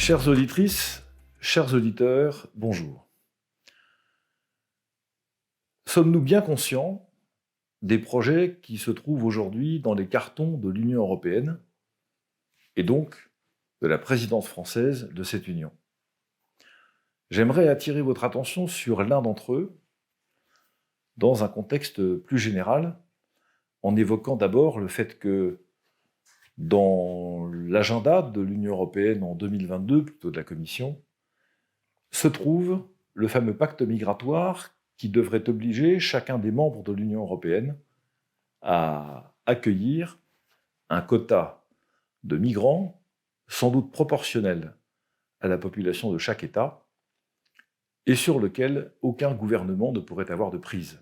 Chères auditrices, chers auditeurs, bonjour. Sommes-nous bien conscients des projets qui se trouvent aujourd'hui dans les cartons de l'Union européenne et donc de la présidence française de cette Union? J'aimerais attirer votre attention sur l'un d'entre eux dans un contexte plus général, en évoquant d'abord le fait que dans l'agenda de l'Union européenne en 2022, plutôt de la Commission, se trouve le fameux pacte migratoire qui devrait obliger chacun des membres de l'Union européenne à accueillir un quota de migrants, sans doute proportionnel à la population de chaque État, et sur lequel aucun gouvernement ne pourrait avoir de prise.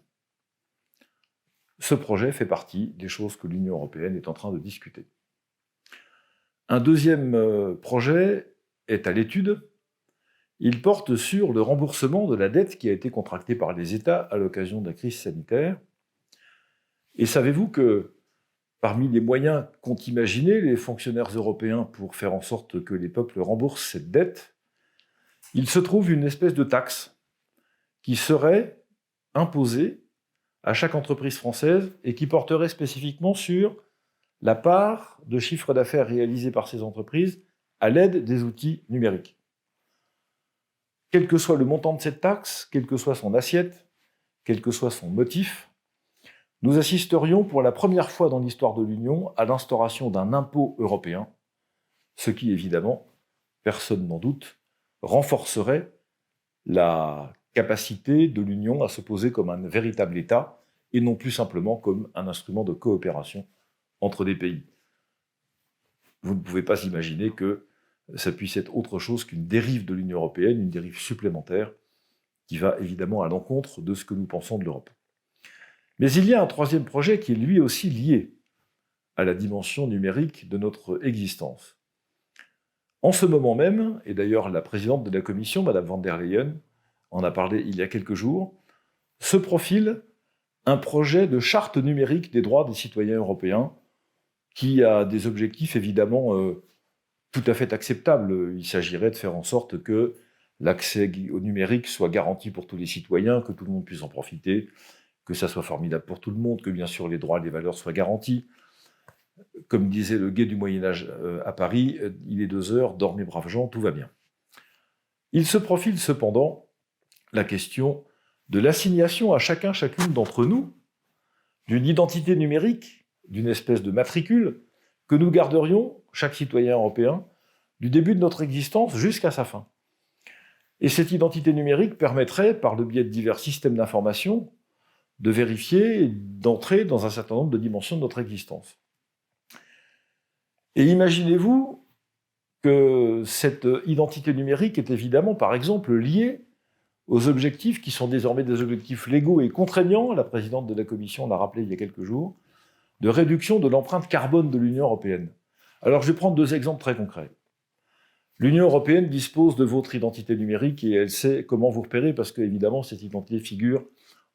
Ce projet fait partie des choses que l'Union européenne est en train de discuter. Un deuxième projet est à l'étude. Il porte sur le remboursement de la dette qui a été contractée par les États à l'occasion de la crise sanitaire. Et savez-vous que parmi les moyens qu'ont imaginés les fonctionnaires européens pour faire en sorte que les peuples remboursent cette dette, il se trouve une espèce de taxe qui serait imposée à chaque entreprise française et qui porterait spécifiquement sur la part de chiffre d'affaires réalisé par ces entreprises à l'aide des outils numériques. Quel que soit le montant de cette taxe, quelle que soit son assiette, quel que soit son motif, nous assisterions pour la première fois dans l'histoire de l'Union à l'instauration d'un impôt européen, ce qui, évidemment, personne n'en doute, renforcerait la capacité de l'Union à se poser comme un véritable État et non plus simplement comme un instrument de coopération entre des pays. Vous ne pouvez pas imaginer que ça puisse être autre chose qu'une dérive de l'Union européenne, une dérive supplémentaire qui va évidemment à l'encontre de ce que nous pensons de l'Europe. Mais il y a un troisième projet qui est lui aussi lié à la dimension numérique de notre existence. En ce moment même, et d'ailleurs la présidente de la Commission, Mme von der Leyen, en a parlé il y a quelques jours, se profile un projet de charte numérique des droits des citoyens européens qui a des objectifs évidemment tout à fait acceptables. Il s'agirait de faire en sorte que l'accès au numérique soit garanti pour tous les citoyens, que tout le monde puisse en profiter, que ça soit formidable pour tout le monde, que bien sûr les droits et les valeurs soient garantis. Comme disait le guet du Moyen-Âge à Paris, il est 2 heures, dormez braves gens, tout va bien. Il se profile cependant la question de l'assignation à chacune d'entre nous d'une identité numérique, d'une espèce de matricule que nous garderions, chaque citoyen européen, du début de notre existence jusqu'à sa fin. Et cette identité numérique permettrait, par le biais de divers systèmes d'information, de vérifier et d'entrer dans un certain nombre de dimensions de notre existence. Et imaginez-vous que cette identité numérique est évidemment, par exemple, liée aux objectifs qui sont désormais des objectifs légaux et contraignants, la présidente de la Commission l'a rappelé il y a quelques jours, de réduction de l'empreinte carbone de l'Union européenne. Alors je vais prendre 2 exemples très concrets. L'Union européenne dispose de votre identité numérique et elle sait comment vous repérer parce que, évidemment, cette identité figure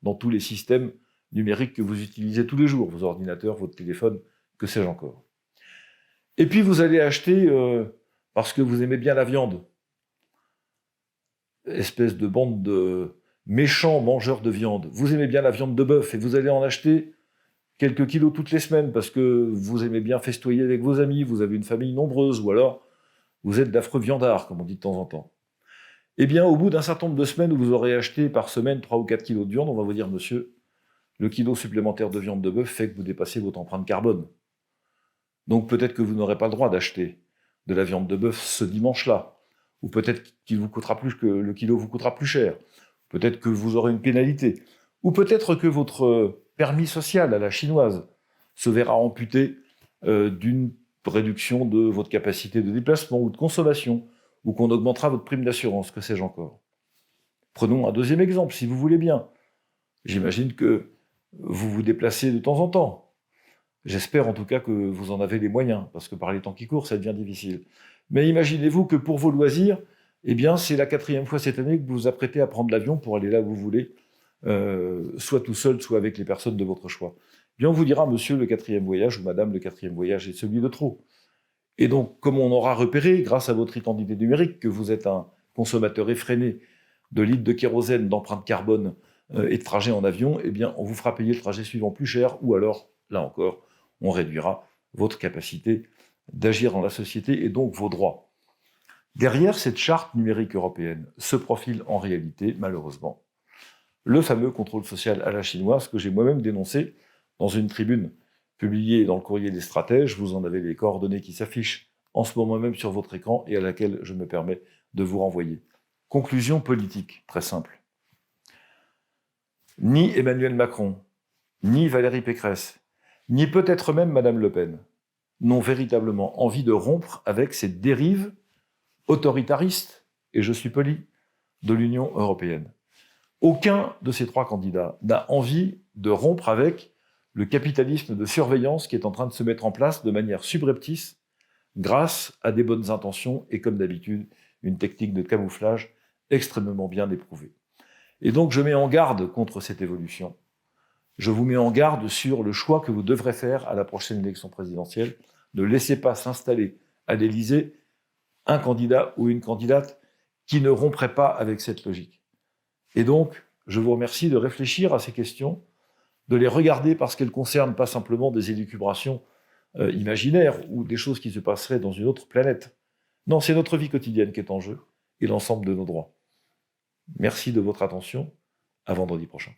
dans tous les systèmes numériques que vous utilisez tous les jours, vos ordinateurs, votre téléphone, que sais-je encore. Et puis vous allez acheter, parce que vous aimez bien la viande, espèce de bande de méchants mangeurs de viande, vous aimez bien la viande de bœuf et vous allez en acheter quelques kilos toutes les semaines parce que vous aimez bien festoyer avec vos amis, vous avez une famille nombreuse ou alors vous êtes d'affreux viandards, comme on dit de temps en temps. Eh bien, au bout d'un certain nombre de semaines où vous aurez acheté par semaine 3 ou 4 kilos de viande, on va vous dire, monsieur, le kilo supplémentaire de viande de bœuf fait que vous dépassez votre empreinte carbone. Donc peut-être que vous n'aurez pas le droit d'acheter de la viande de bœuf ce dimanche-là. Ou peut-être qu'il vous coûtera plus que le kilo vous coûtera plus cher. Peut-être que vous aurez une pénalité. Ou peut-être que votre permis social à la chinoise se verra amputé d'une réduction de votre capacité de déplacement ou de consommation, ou qu'on augmentera votre prime d'assurance, que sais-je encore. Prenons un deuxième exemple, si vous voulez bien. J'imagine que vous vous déplacez de temps en temps. J'espère en tout cas que vous en avez les moyens, parce que par les temps qui courent, ça devient difficile. Mais imaginez-vous que pour vos loisirs, eh bien, c'est la 4e fois cette année que vous vous apprêtez à prendre l'avion pour aller là où vous voulez, soit tout seul, soit avec les personnes de votre choix. Bien, on vous dira, monsieur, le 4e voyage, ou madame, le 4e voyage est celui de trop. Et donc, comme on aura repéré, grâce à votre identité numérique, que vous êtes un consommateur effréné de litres de kérosène, d'empreintes carbone et de trajets en avion, eh bien, on vous fera payer le trajet suivant plus cher, ou alors, là encore, on réduira votre capacité d'agir dans la société et donc vos droits. Derrière cette charte numérique européenne se profile en réalité, malheureusement, le fameux contrôle social à la chinoise que j'ai moi-même dénoncé dans une tribune publiée dans le Courrier des stratèges. Vous en avez les coordonnées qui s'affichent en ce moment même sur votre écran et à laquelle je me permets de vous renvoyer. Conclusion politique, très simple. Ni Emmanuel Macron, ni Valérie Pécresse, ni peut-être même Madame Le Pen n'ont véritablement envie de rompre avec cette dérive autoritariste, et je suis poli, de l'Union européenne. Aucun de ces trois candidats n'a envie de rompre avec le capitalisme de surveillance qui est en train de se mettre en place de manière subreptice grâce à des bonnes intentions et, comme d'habitude, une technique de camouflage extrêmement bien éprouvée. Et donc, je mets en garde contre cette évolution. Je vous mets en garde sur le choix que vous devrez faire à la prochaine élection présidentielle. Ne laissez pas s'installer à l'Élysée un candidat ou une candidate qui ne romprait pas avec cette logique. Et donc, je vous remercie de réfléchir à ces questions, de les regarder parce qu'elles concernent pas simplement des élucubrations imaginaires ou des choses qui se passeraient dans une autre planète. Non, c'est notre vie quotidienne qui est en jeu et l'ensemble de nos droits. Merci de votre attention. À vendredi prochain.